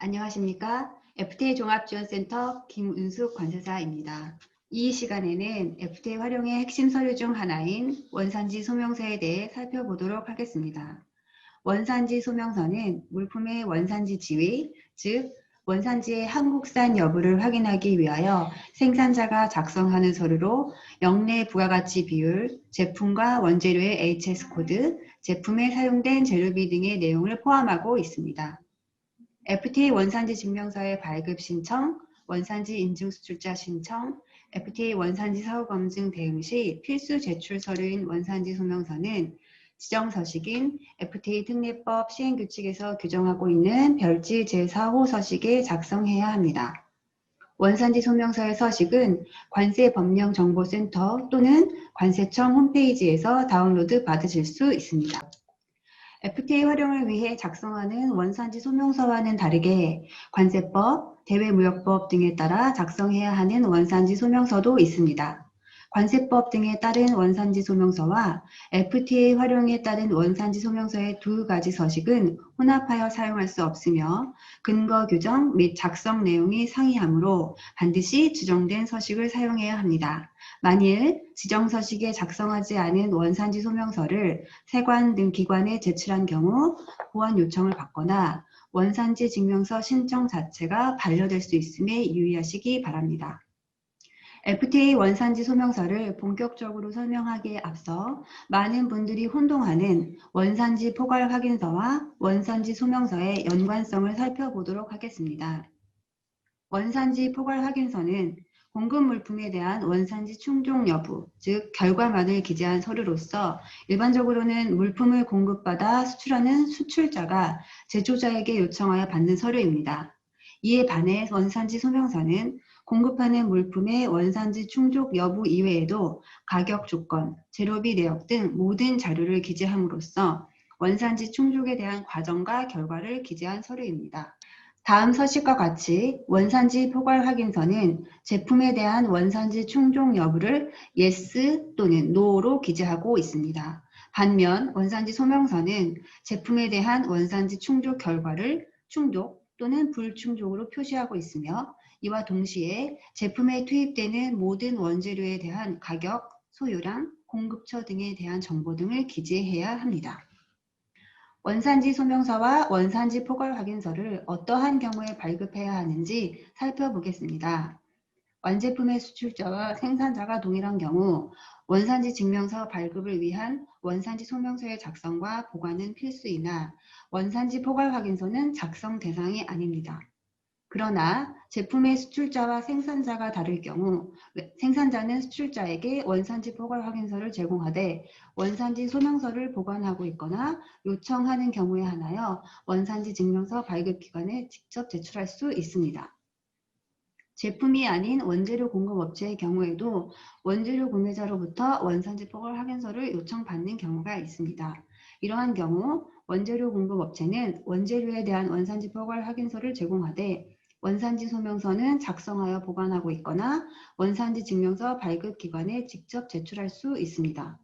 안녕하십니까? FTA 종합지원센터 김은숙 관세사입니다. 이 시간에는 FTA 활용의 핵심 서류 중 하나인 원산지 소명서에 대해 살펴보도록 하겠습니다. 원산지 소명서는 물품의 원산지 지위, 즉 원산지의 한국산 여부를 확인하기 위하여 생산자가 작성하는 서류로 영내 부가가치 비율, 제품과 원재료의 HS 코드, 제품에 사용된 재료비 등의 내용을 포함하고 있습니다. FTA 원산지 증명서의 발급 신청, 원산지 인증 수출자 신청, FTA 원산지 사후 검증 대응 시 필수 제출 서류인 원산지 소명서는 지정 서식인 FTA 특례법 시행규칙에서 규정하고 있는 별지 제4호 서식에 작성해야 합니다. 원산지 소명서의 서식은 관세법령정보센터 또는 관세청 홈페이지에서 다운로드 받으실 수 있습니다. FTA 활용을 위해 작성하는 원산지 소명서와는 다르게 관세법, 대외무역법 등에 따라 작성해야 하는 원산지 소명서도 있습니다. 관세법 등에 따른 원산지 소명서와 FTA 활용에 따른 원산지 소명서의 두 가지 서식은 혼합하여 사용할 수 없으며 근거 규정 및 작성 내용이 상이하므로 반드시 지정된 서식을 사용해야 합니다. 만일 지정 서식에 작성하지 않은 원산지 소명서를 세관 등 기관에 제출한 경우 보완 요청을 받거나 원산지 증명서 신청 자체가 반려될 수 있음에 유의하시기 바랍니다. FTA 원산지 소명서를 본격적으로 설명하기에 앞서 많은 분들이 혼동하는 원산지 포괄 확인서와 원산지 소명서의 연관성을 살펴보도록 하겠습니다. 원산지 포괄 확인서는 공급 물품에 대한 원산지 충족 여부, 즉 결과만을 기재한 서류로서 일반적으로는 물품을 공급받아 수출하는 수출자가 제조자에게 요청하여 받는 서류입니다. 이에 반해 원산지 소명서는 공급하는 물품의 원산지 충족 여부 이외에도 가격 조건, 재료비 내역 등 모든 자료를 기재함으로써 원산지 충족에 대한 과정과 결과를 기재한 서류입니다. 다음 서식과 같이 원산지 포괄 확인서는 제품에 대한 원산지 충족 여부를 yes 또는 no로 기재하고 있습니다. 반면 원산지 소명서는 제품에 대한 원산지 충족 결과를 충족 또는 불충족으로 표시하고 있으며 이와 동시에 제품에 투입되는 모든 원재료에 대한 가격, 소요량, 공급처 등에 대한 정보 등을 기재해야 합니다. 원산지 소명서와 원산지 포괄 확인서를 어떠한 경우에 발급해야 하는지 살펴보겠습니다. 완제품의 수출자와 생산자가 동일한 경우 원산지 증명서 발급을 위한 원산지 소명서의 작성과 보관은 필수이나 원산지 포괄 확인서는 작성 대상이 아닙니다. 그러나 제품의 수출자와 생산자가 다를 경우 생산자는 수출자에게 원산지 포괄 확인서를 제공하되 원산지 소명서를 보관하고 있거나 요청하는 경우에 한하여 원산지 증명서 발급 기관에 직접 제출할 수 있습니다. 제품이 아닌 원재료 공급업체의 경우에도 원재료 구매자로부터 원산지 포괄 확인서를 요청받는 경우가 있습니다. 이러한 경우 원재료 공급업체는 원재료에 대한 원산지 포괄 확인서를 제공하되 원산지 소명서는 작성하여 보관하고 있거나 원산지 증명서 발급 기관에 직접 제출할 수 있습니다.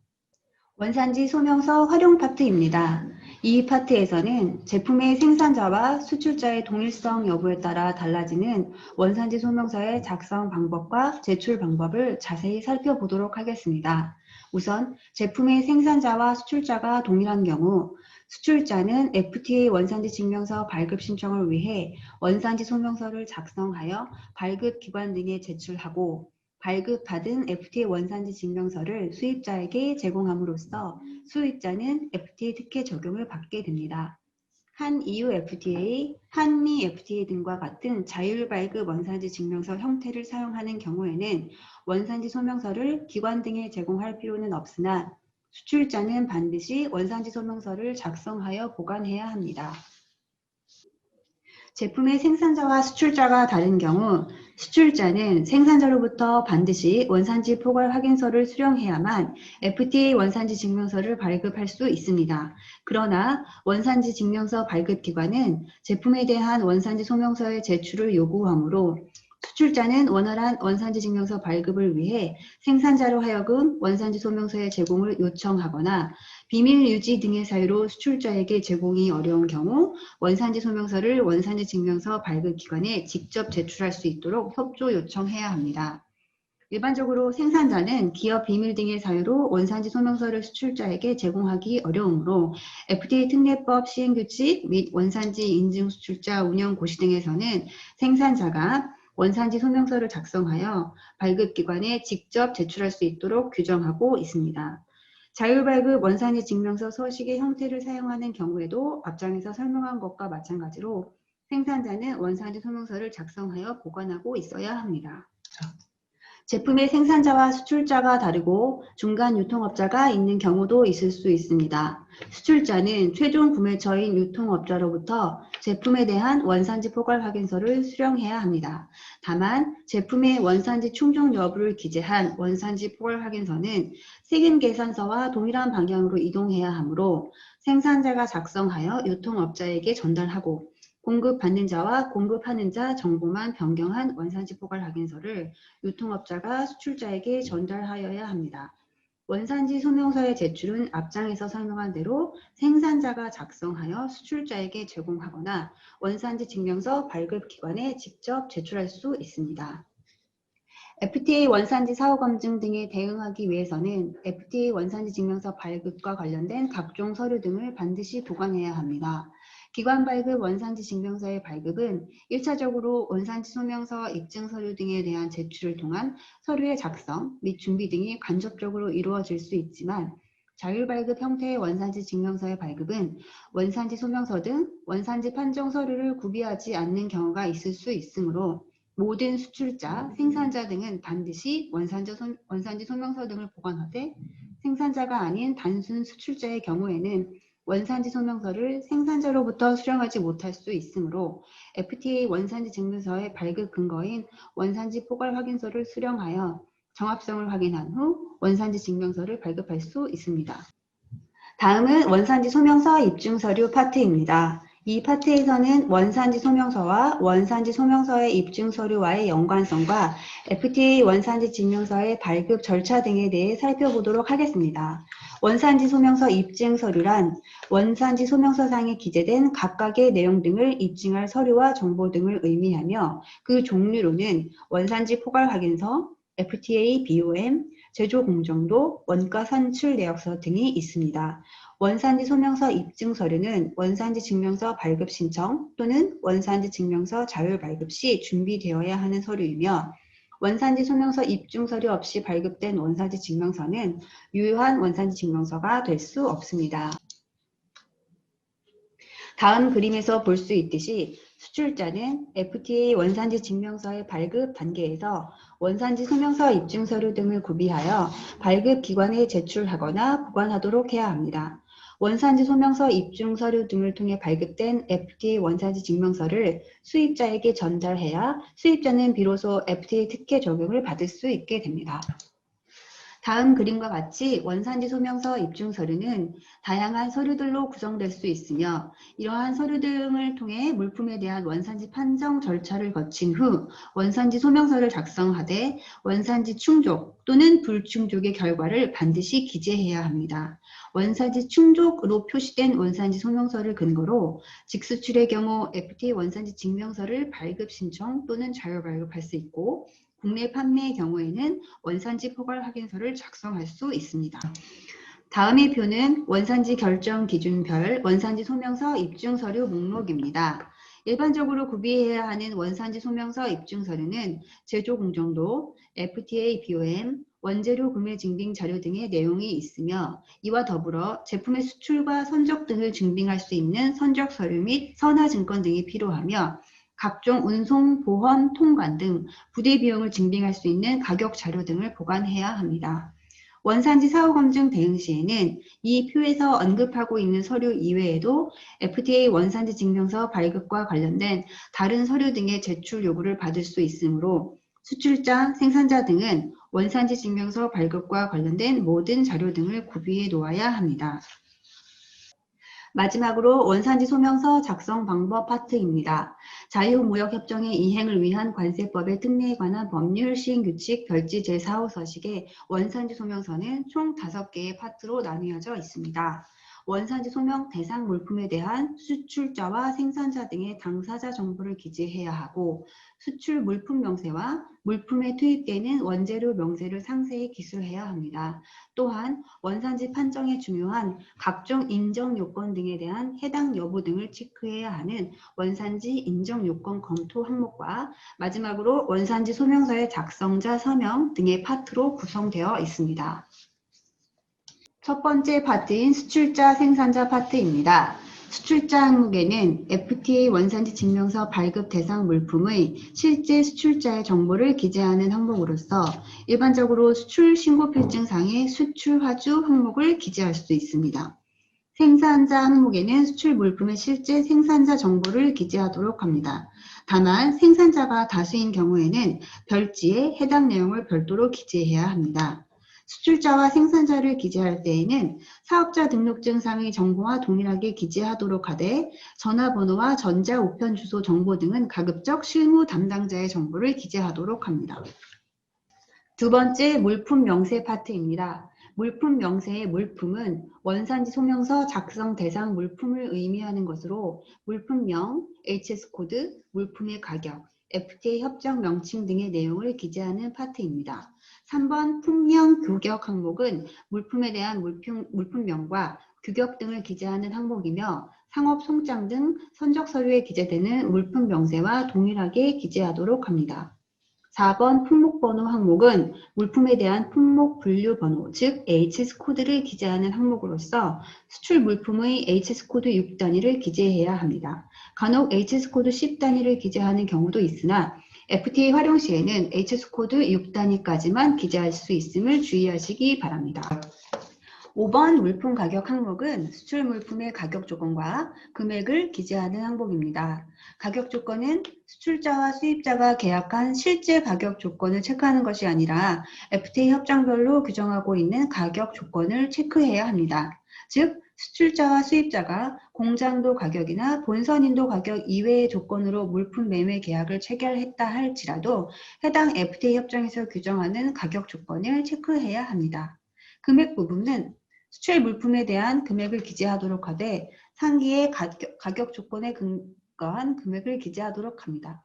원산지 소명서 활용 파트입니다. 이 파트에서는 제품의 생산자와 수출자의 동일성 여부에 따라 달라지는 원산지 소명서의 작성 방법과 제출 방법을 자세히 살펴보도록 하겠습니다. 우선 제품의 생산자와 수출자가 동일한 경우 수출자는 FTA 원산지 증명서 발급 신청을 위해 원산지 소명서를 작성하여 발급 기관 등에 제출하고 발급받은 FTA 원산지 증명서를 수입자에게 제공함으로써 수입자는 FTA 특혜 적용을 받게 됩니다. 한 EU FTA, 한미 FTA 등과 같은 자율 발급 원산지 증명서 형태를 사용하는 경우에는 원산지 소명서를 기관 등에 제공할 필요는 없으나 수출자는 반드시 원산지 소명서를 작성하여 보관해야 합니다. 제품의 생산자와 수출자가 다른 경우 수출자는 생산자로부터 반드시 원산지 포괄 확인서를 수령해야만 FTA 원산지 증명서를 발급할 수 있습니다. 그러나 원산지 증명서 발급 기관은 제품에 대한 원산지 소명서의 제출을 요구하므로 수출자는 원활한 원산지 증명서 발급을 위해 생산자로 하여금 원산지 소명서의 제공을 요청하거나 비밀 유지 등의 사유로 수출자에게 제공이 어려운 경우 원산지 소명서를 원산지 증명서 발급 기관에 직접 제출할 수 있도록 협조 요청해야 합니다. 일반적으로 생산자는 기업 비밀 등의 사유로 원산지 소명서를 수출자에게 제공하기 어려우므로 FDA 특례법 시행규칙 및 원산지 인증 수출자 운영 고시 등에서는 생산자가 원산지 소명서를 작성하여 발급기관에 직접 제출할 수 있도록 규정하고 있습니다. 자율발급 원산지 증명서 서식의 형태를 사용하는 경우에도 앞장에서 설명한 것과 마찬가지로 생산자는 원산지 소명서를 작성하여 보관하고 있어야 합니다. 제품의 생산자와 수출자가 다르고 중간 유통업자가 있는 경우도 있을 수 있습니다. 수출자는 최종 구매처인 유통업자로부터 제품에 대한 원산지 포괄 확인서를 수령해야 합니다. 다만 제품의 원산지 충족 여부를 기재한 원산지 포괄 확인서는 세금 계산서와 동일한 방향으로 이동해야 하므로 생산자가 작성하여 유통업자에게 전달하고 공급받는 자와 공급하는 자 정보만 변경한 원산지 포괄 확인서를 유통업자가 수출자에게 전달하여야 합니다. 원산지 소명서의 제출은 앞장에서 설명한 대로 생산자가 작성하여 수출자에게 제공하거나 원산지 증명서 발급기관에 직접 제출할 수 있습니다. FDA 원산지 사후 검증 등에 대응하기 위해서는 FDA 원산지 증명서 발급과 관련된 각종 서류 등을 반드시 보관해야 합니다. 기관 발급 원산지 증명서의 발급은 1차적으로 원산지 소명서 입증 서류 등에 대한 제출을 통한 서류의 작성 및 준비 등이 간접적으로 이루어질 수 있지만 자율발급 형태의 원산지 증명서의 발급은 원산지 소명서 등 원산지 판정 서류를 구비하지 않는 경우가 있을 수 있으므로 모든 수출자, 생산자 등은 반드시 원산지 소명서 등을 보관하되 생산자가 아닌 단순 수출자의 경우에는 원산지 소명서를 생산자로부터 수령하지 못할 수 있으므로 FDA 원산지 증명서의 발급 근거인 원산지 포괄 확인서를 수령하여 정합성을 확인한 후 원산지 증명서를 발급할 수 있습니다. 다음은 원산지 소명서 입증 서류 파트입니다. 이 파트에서는 원산지 소명서와 원산지 소명서의 입증 서류와의 연관성과 FDA 원산지 증명서의 발급 절차 등에 대해 살펴보도록 하겠습니다. 원산지 소명서 입증 서류란 원산지 소명서상에 기재된 각각의 내용 등을 입증할 서류와 정보 등을 의미하며 그 종류로는 원산지 포괄 확인서, FTA, BOM, 제조 공정도, 원가 산출 내역서 등이 있습니다. 원산지 소명서 입증 서류는 원산지 증명서 발급 신청 또는 원산지 증명서 자율 발급 시 준비되어야 하는 서류이며 원산지 소명서 입증 서류 없이 발급된 원산지 증명서는 유효한 원산지 증명서가 될 수 없습니다. 다음 그림에서 볼 수 있듯이 수출자는 FTA 원산지 증명서의 발급 단계에서 원산지 소명서 입증 서류 등을 구비하여 발급 기관에 제출하거나 보관하도록 해야 합니다. 원산지 소명서 입증 서류 등을 통해 발급된 FDA 원산지 증명서를 수입자에게 전달해야 수입자는 비로소 FDA 특혜 적용을 받을 수 있게 됩니다. 다음 그림과 같이 원산지 소명서 입증 서류는 다양한 서류들로 구성될 수 있으며 이러한 서류 등을 통해 물품에 대한 원산지 판정 절차를 거친 후 원산지 소명서를 작성하되 원산지 충족 또는 불충족의 결과를 반드시 기재해야 합니다. 원산지 충족으로 표시된 원산지 소명서를 근거로 직수출의 경우 FDA 원산지 증명서를 발급 신청 또는 자율 발급할 수 있고 국내 판매의 경우에는 원산지 포괄 확인서를 작성할 수 있습니다. 다음의 표는 원산지 결정 기준별 원산지 소명서 입증 서류 목록입니다. 일반적으로 구비해야 하는 원산지 소명서 입증 서류는 제조 공정도, FTA, BOM, 원재료 구매 증빙 자료 등의 내용이 있으며 이와 더불어 제품의 수출과 선적 등을 증빙할 수 있는 선적 서류 및 선화 증권 등이 필요하며 각종 운송, 보험, 통관 등 부대 비용을 증빙할 수 있는 가격 자료 등을 보관해야 합니다. 원산지 사후 검증 대응 시에는 이 표에서 언급하고 있는 서류 이외에도 FDA 원산지 증명서 발급과 관련된 다른 서류 등의 제출 요구를 받을 수 있으므로 수출자, 생산자 등은 원산지 증명서 발급과 관련된 모든 자료 등을 구비해 놓아야 합니다. 마지막으로 원산지 소명서 작성 방법 파트입니다. 자유무역협정의 이행을 위한 관세법의 특례에 관한 법률 시행규칙 별지 제4호 서식의 원산지 소명서는 총 5개의 파트로 나뉘어져 있습니다. 원산지 소명 대상 물품에 대한 수출자와 생산자 등의 당사자 정보를 기재해야 하고 수출 물품 명세와 물품에 투입되는 원재료 명세를 상세히 기술해야 합니다. 또한 원산지 판정에 중요한 각종 인정 요건 등에 대한 해당 여부 등을 체크해야 하는 원산지 인정 요건 검토 항목과 마지막으로 원산지 소명서의 작성자 서명 등의 파트로 구성되어 있습니다. 첫 번째 파트인 수출자 생산자 파트입니다. 수출자 항목에는 FTA 원산지 증명서 발급 대상 물품의 실제 수출자의 정보를 기재하는 항목으로서 일반적으로 수출 신고 필증상의 수출 화주 항목을 기재할 수 있습니다. 생산자 항목에는 수출 물품의 실제 생산자 정보를 기재하도록 합니다. 다만 생산자가 다수인 경우에는 별지에 해당 내용을 별도로 기재해야 합니다. 수출자와 생산자를 기재할 때에는 사업자 등록증상의 정보와 동일하게 기재하도록 하되 전화번호와 전자 우편 주소 정보 등은 가급적 실무 담당자의 정보를 기재하도록 합니다. 두 번째 물품 명세 파트입니다. 물품 명세의 물품은 원산지 소명서 작성 대상 물품을 의미하는 것으로 물품명, HS코드, 물품의 가격, FTA 협정 명칭 등의 내용을 기재하는 파트입니다. 3번 품명 규격 항목은 물품에 대한 물품명과 규격 등을 기재하는 항목이며 상업 송장 등 선적 서류에 기재되는 물품 명세와 동일하게 기재하도록 합니다. 4번 품목번호 항목은 물품에 대한 품목 분류 번호, 즉 HS코드를 기재하는 항목으로서 수출 물품의 HS코드 6단위를 기재해야 합니다. 간혹 HS코드 10단위를 기재하는 경우도 있으나 FTA 활용 시에는 HS코드 6단위까지만 기재할 수 있음을 주의하시기 바랍니다. 5번 물품 가격 항목은 수출 물품의 가격 조건과 금액을 기재하는 항목입니다. 가격 조건은 수출자와 수입자가 계약한 실제 가격 조건을 체크하는 것이 아니라 FTA 협정별로 규정하고 있는 가격 조건을 체크해야 합니다. 즉, 수출자와 수입자가 공장도 가격이나 본선인도 가격 이외의 조건으로 물품 매매 계약을 체결했다 할지라도 해당 FTA 협정에서 규정하는 가격 조건을 체크해야 합니다. 금액 부분은 수출 물품에 대한 금액을 기재하도록 하되 상기의 가격 조건에 근거한 금액을 기재하도록 합니다.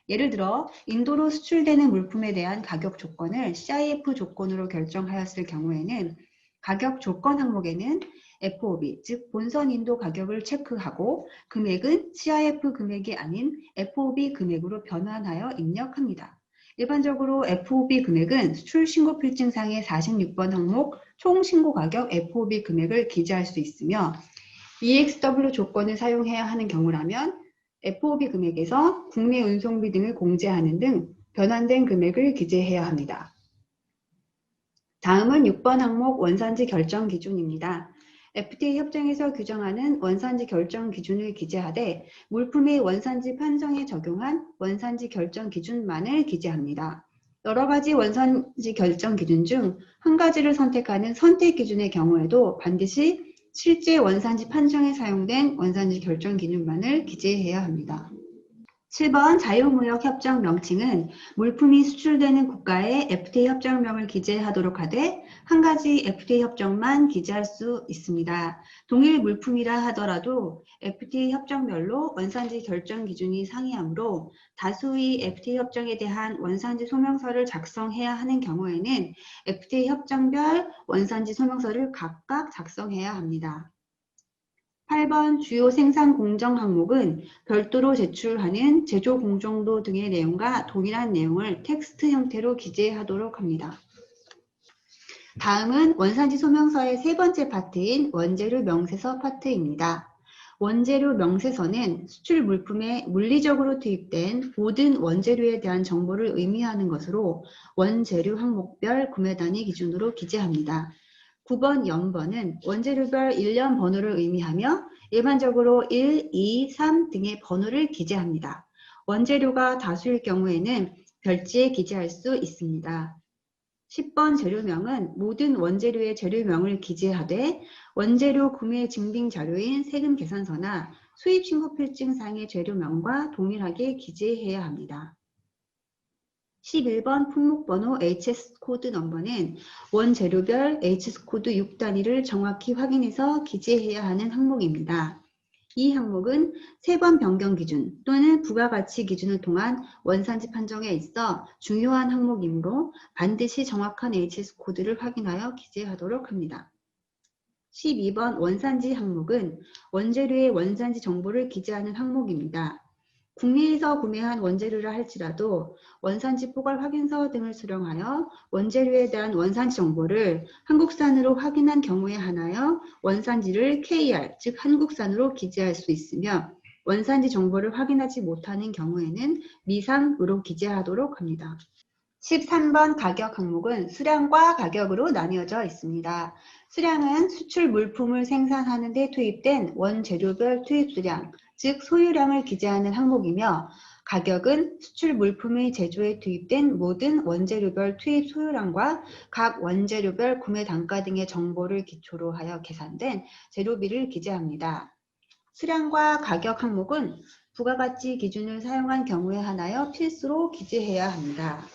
예를 들어 인도로 수출되는 물품에 대한 가격 조건을 CIF 조건으로 결정하였을 경우에는 가격 조건 항목에는 FOB, 즉 본선 인도 가격을 체크하고 금액은 CIF 금액이 아닌 FOB 금액으로 변환하여 입력합니다. 일반적으로 FOB 금액은 수출 신고 필증상의 46번 항목 총 신고 가격 FOB 금액을 기재할 수 있으며 EXW 조건을 사용해야 하는 경우라면 FOB 금액에서 국내 운송비 등을 공제하는 등 변환된 금액을 기재해야 합니다. 다음은 6번 항목 원산지 결정 기준입니다. FTA 협정에서 규정하는 원산지 결정 기준을 기재하되 물품의 원산지 판정에 적용한 원산지 결정 기준만을 기재합니다. 여러 가지 원산지 결정 기준 중 한 가지를 선택하는 선택 기준의 경우에도 반드시 실제 원산지 판정에 사용된 원산지 결정 기준만을 기재해야 합니다. 7번 자유무역협정 명칭은 물품이 수출되는 국가의 FTA 협정명을 기재하도록 하되 한 가지 FTA 협정만 기재할 수 있습니다. 동일 물품이라 하더라도 FTA 협정별로 원산지 결정 기준이 상이하므로 다수의 FTA 협정에 대한 원산지 소명서를 작성해야 하는 경우에는 FTA 협정별 원산지 소명서를 각각 작성해야 합니다. 8번 주요 생산 공정 항목은 별도로 제출하는 제조 공정도 등의 내용과 동일한 내용을 텍스트 형태로 기재하도록 합니다. 다음은 원산지 소명서의 세 번째 파트인 원재료 명세서 파트입니다. 원재료 명세서는 수출 물품에 물리적으로 투입된 모든 원재료에 대한 정보를 의미하는 것으로 원재료 항목별 구매 단위 기준으로 기재합니다. 9번 연번은 원재료별 일련 번호를 의미하며 일반적으로 1, 2, 3 등의 번호를 기재합니다. 원재료가 다수일 경우에는 별지에 기재할 수 있습니다. 10번 재료명은 모든 원재료의 재료명을 기재하되 원재료 구매 증빙 자료인 세금 계산서나 수입 신고 필증상의 재료명과 동일하게 기재해야 합니다. 11번 품목번호 HS 코드 넘버는 원재료별 HS 코드 6단위를 정확히 확인해서 기재해야 하는 항목입니다. 이 항목은 세번 변경 기준 또는 부가가치 기준을 통한 원산지 판정에 있어 중요한 항목이므로 반드시 정확한 HS 코드를 확인하여 기재하도록 합니다. 12번 원산지 항목은 원재료의 원산지 정보를 기재하는 항목입니다. 국내에서 구매한 원재료라 할지라도 원산지 포괄 확인서 등을 수령하여 원재료에 대한 원산지 정보를 한국산으로 확인한 경우에 한하여 원산지를 KR, 즉 한국산으로 기재할 수 있으며 원산지 정보를 확인하지 못하는 경우에는 미상으로 기재하도록 합니다. 13번 가격 항목은 수량과 가격으로 나뉘어져 있습니다. 수량은 수출 물품을 생산하는 데 투입된 원재료별 투입 수량, 즉 소유량을 기재하는 항목이며 가격은 수출 물품의 제조에 투입된 모든 원재료별 투입 소유량과 각 원재료별 구매 단가 등의 정보를 기초로 하여 계산된 재료비를 기재합니다. 수량과 가격 항목은 부가가치 기준을 사용한 경우에 한하여 필수로 기재해야 합니다.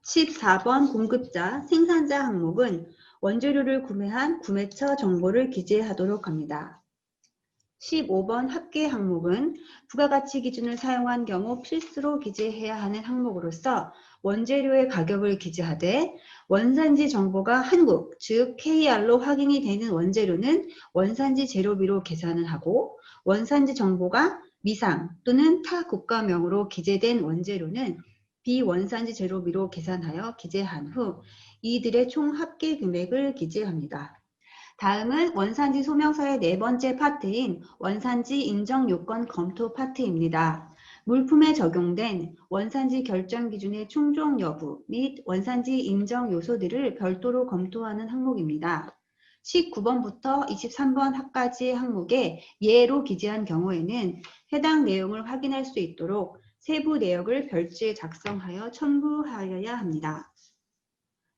14번 공급자, 생산자 항목은 원재료를 구매한 구매처 정보를 기재하도록 합니다. 15번 합계 항목은 부가가치 기준을 사용한 경우 필수로 기재해야 하는 항목으로서 원재료의 가격을 기재하되 원산지 정보가 한국, 즉 KR로 확인이 되는 원재료는 원산지 재료비로 계산을 하고 원산지 정보가 미상 또는 타 국가명으로 기재된 원재료는 비원산지 재료비로 계산하여 기재한 후 이들의 총 합계 금액을 기재합니다. 다음은 원산지 소명서의 네 번째 파트인 원산지 인정 요건 검토 파트입니다. 물품에 적용된 원산지 결정 기준의 충족 여부 및 원산지 인정 요소들을 별도로 검토하는 항목입니다. 19번부터 23번 합가지의 항목에 예로 기재한 경우에는 해당 내용을 확인할 수 있도록 세부 내역을 별지에 작성하여 첨부하여야 합니다.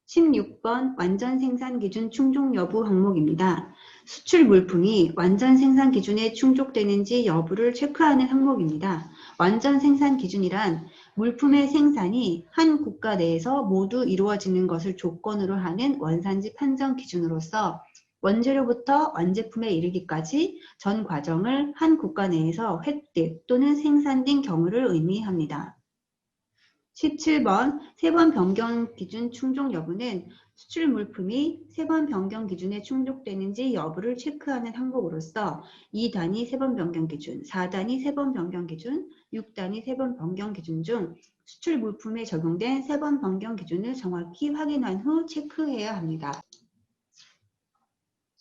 16번 완전 생산 기준 충족 여부 항목입니다. 수출 물품이 완전 생산 기준에 충족되는지 여부를 체크하는 항목입니다. 완전 생산 기준이란 물품의 생산이 한 국가 내에서 모두 이루어지는 것을 조건으로 하는 원산지 판정 기준으로서 원재료부터 완제품에 이르기까지 전 과정을 한 국가 내에서 획득 또는 생산된 경우를 의미합니다. 17번 세번 변경 기준 충족 여부는 수출 물품이 세번 변경 기준에 충족되는지 여부를 체크하는 항목으로서 2단위 세번 변경 기준, 4단위 세번 변경 기준, 6단위 세번 변경 기준 중 수출 물품에 적용된 세번 변경 기준을 정확히 확인한 후 체크해야 합니다.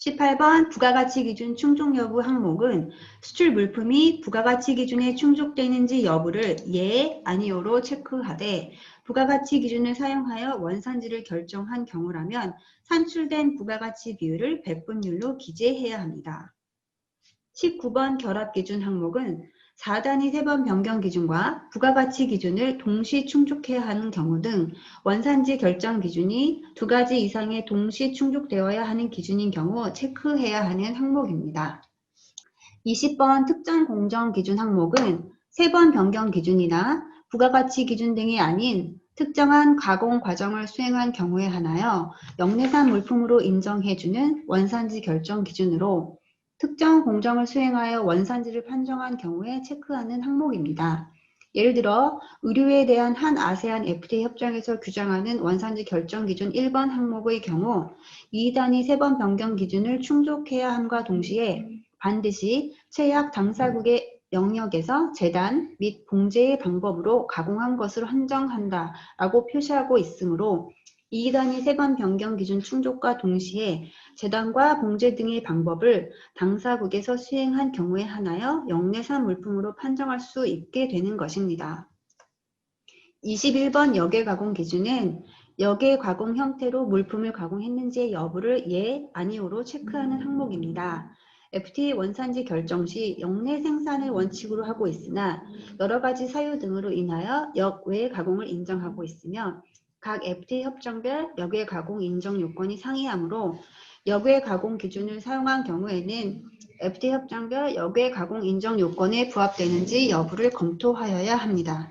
18번 부가가치 기준 충족 여부 항목은 수출 물품이 부가가치 기준에 충족되는지 여부를 예, 아니오로 체크하되 부가가치 기준을 사용하여 원산지를 결정한 경우라면 산출된 부가가치 비율을 백분율로 기재해야 합니다. 19번 결합기준 항목은 4단위 세번 변경 기준과 부가가치 기준을 동시 충족해야 하는 경우 등 원산지 결정 기준이 두 가지 이상의 동시 충족되어야 하는 기준인 경우 체크해야 하는 항목입니다. 20번 특정 공정 기준 항목은 세번 변경 기준이나 부가가치 기준 등이 아닌 특정한 가공 과정을 수행한 경우에 한하여 영내산 물품으로 인정해주는 원산지 결정 기준으로 특정 공정을 수행하여 원산지를 판정한 경우에 체크하는 항목입니다. 예를 들어 의류에 대한 한 아세안 FTA 협정에서 규정하는 원산지 결정 기준 1번 항목의 경우 2단위 세번 변경 기준을 충족해야 함과 동시에 반드시 최약 당사국의 영역에서 재단 및 봉제의 방법으로 가공한 것을 한정한다라고 표시하고 있으므로 2단위 세번 변경 기준 충족과 동시에 재단과 봉제 등의 방법을 당사국에서 수행한 경우에 한하여 영내산 물품으로 판정할 수 있게 되는 것입니다. 21번 역외 가공 기준은 역외 가공 형태로 물품을 가공했는지의 여부를 예, 아니오로 체크하는 항목입니다. FTA 원산지 결정 시 역내 생산을 원칙으로 하고 있으나 여러 가지 사유 등으로 인하여 역외 가공을 인정하고 있으며 각 FTA 협정별 역외 가공 인정 요건이 상이하므로 역외 가공 기준을 사용한 경우에는 FTA 협정별 역외 가공 인정 요건에 부합되는지 여부를 검토하여야 합니다.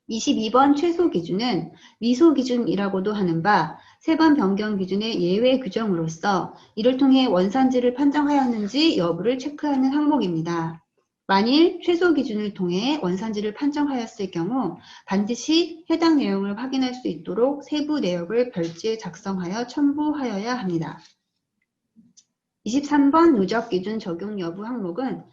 22번 최소 기준은 미소 기준이라고도 하는 바 3번 변경 기준의 예외 규정으로서 이를 통해 원산지를 판정하였는지 여부를 체크하는 항목입니다. 만일 최소 기준을 통해 원산지를 판정하였을 경우 반드시 해당 내용을 확인할 수 있도록 세부 내역을 별지에 작성하여 첨부하여야 합니다. 23번 누적 기준 적용 여부 항목은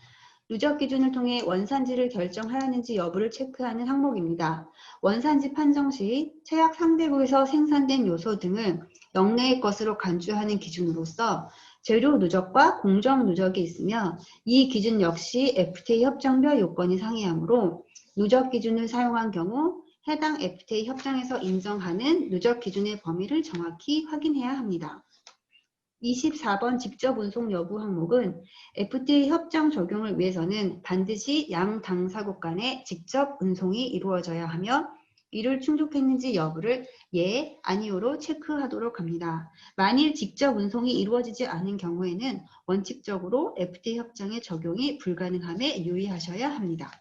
누적 기준을 통해 원산지를 결정하였는지 여부를 체크하는 항목입니다. 원산지 판정 시 최악 상대국에서 생산된 요소 등을 영내의 것으로 간주하는 기준으로서 재료 누적과 공정 누적이 있으며 이 기준 역시 FTA 협정별 요건이 상이하므로 누적 기준을 사용한 경우 해당 FTA 협정에서 인정하는 누적 기준의 범위를 정확히 확인해야 합니다. 24번 직접 운송 여부 항목은 FTA 협정 적용을 위해서는 반드시 양 당사국 간의 직접 운송이 이루어져야 하며 이를 충족했는지 여부를 예, 아니오로 체크하도록 합니다. 만일 직접 운송이 이루어지지 않은 경우에는 원칙적으로 FTA 협정의 적용이 불가능함에 유의하셔야 합니다.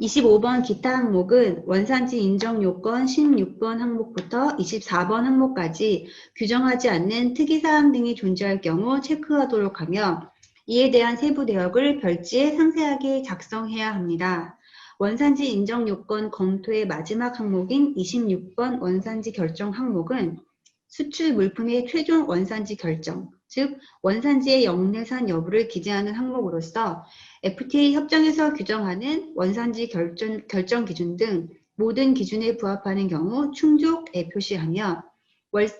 25번 기타 항목은 원산지 인정 요건 16번 항목부터 24번 항목까지 규정하지 않는 특이사항 등이 존재할 경우 체크하도록 하며 이에 대한 세부 내역을 별지에 상세하게 작성해야 합니다. 원산지 인정 요건 검토의 마지막 항목인 26번 원산지 결정 항목은 수출 물품의 최종 원산지 결정, 즉 원산지의 영내산 여부를 기재하는 항목으로서 FTA 협정에서 규정하는 원산지 결정 기준 등 모든 기준에 부합하는 경우 충족에 표시하며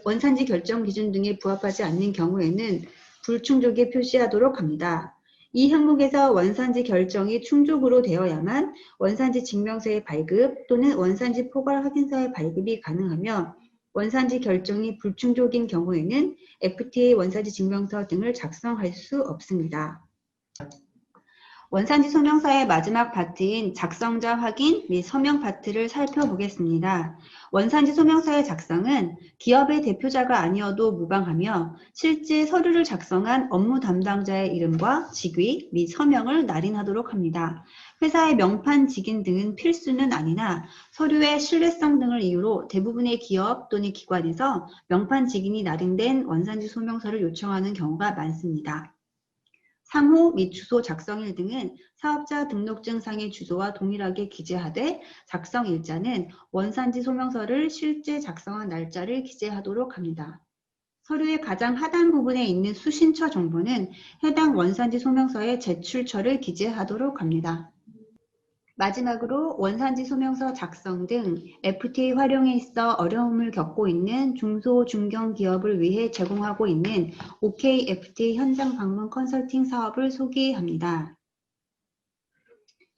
원산지 결정 기준 등에 부합하지 않는 경우에는 불충족에 표시하도록 합니다. 이 항목에서 원산지 결정이 충족으로 되어야만 원산지 증명서의 발급 또는 원산지 포괄 확인서의 발급이 가능하며 원산지 결정이 불충족인 경우에는 FTA 원산지 증명서 등을 작성할 수 없습니다. 원산지 소명서의 마지막 파트인 작성자 확인 및 서명 파트를 살펴보겠습니다. 원산지 소명서의 작성은 기업의 대표자가 아니어도 무방하며 실제 서류를 작성한 업무 담당자의 이름과 직위 및 서명을 날인하도록 합니다. 회사의 명판 직인 등은 필수는 아니나 서류의 신뢰성 등을 이유로 대부분의 기업 또는 기관에서 명판 직인이 날인된 원산지 소명서를 요청하는 경우가 많습니다. 상호 및 주소 작성일 등은 사업자 등록증상의 주소와 동일하게 기재하되 작성일자는 원산지 소명서를 실제 작성한 날짜를 기재하도록 합니다. 서류의 가장 하단 부분에 있는 수신처 정보는 해당 원산지 소명서의 제출처를 기재하도록 합니다. 마지막으로 원산지 소명서 작성 등 FTA 활용에 있어 어려움을 겪고 있는 중소, 중견 기업을 위해 제공하고 있는 OK FTA 현장 방문 컨설팅 사업을 소개합니다.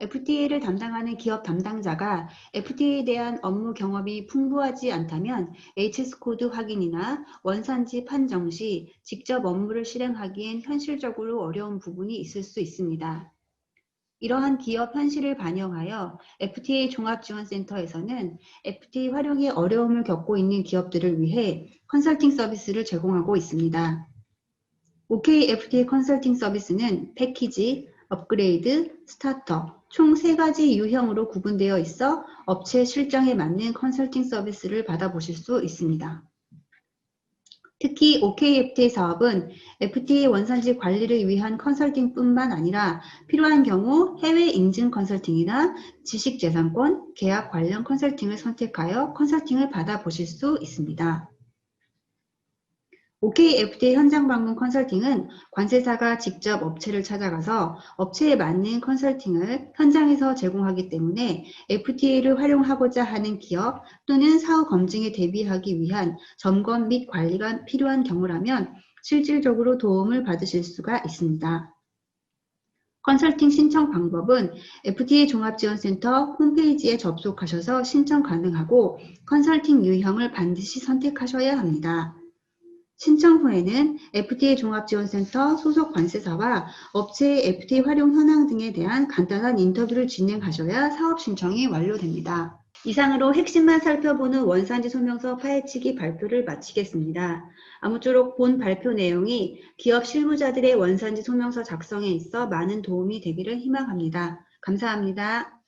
FTA를 담당하는 기업 담당자가 FTA에 대한 업무 경험이 풍부하지 않다면 HS코드 확인이나 원산지 판정 시 직접 업무를 실행하기엔 현실적으로 어려운 부분이 있을 수 있습니다. 이러한 기업 현실을 반영하여 FTA 종합지원센터에서는 FTA 활용에 어려움을 겪고 있는 기업들을 위해 컨설팅 서비스를 제공하고 있습니다. OK FTA 컨설팅 서비스는 패키지, 업그레이드, 스타터 총 3가지 유형으로 구분되어 있어 업체 실정에 맞는 컨설팅 서비스를 받아보실 수 있습니다. 특히 OK FTA 사업은 FTA 원산지 관리를 위한 컨설팅뿐만 아니라 필요한 경우 해외 인증 컨설팅이나 지식재산권, 계약 관련 컨설팅을 선택하여 컨설팅을 받아보실 수 있습니다. OK FTA 현장 방문 컨설팅은 관세사가 직접 업체를 찾아가서 업체에 맞는 컨설팅을 현장에서 제공하기 때문에 FTA를 활용하고자 하는 기업 또는 사후 검증에 대비하기 위한 점검 및 관리가 필요한 경우라면 실질적으로 도움을 받으실 수가 있습니다. 컨설팅 신청 방법은 FTA 종합지원센터 홈페이지에 접속하셔서 신청 가능하고 컨설팅 유형을 반드시 선택하셔야 합니다. 신청 후에는 FTA 종합지원센터 소속 관세사와 업체의 FTA 활용 현황 등에 대한 간단한 인터뷰를 진행하셔야 사업 신청이 완료됩니다. 이상으로 핵심만 살펴보는 원산지 소명서 파헤치기 발표를 마치겠습니다. 아무쪼록 본 발표 내용이 기업 실무자들의 원산지 소명서 작성에 있어 많은 도움이 되기를 희망합니다. 감사합니다.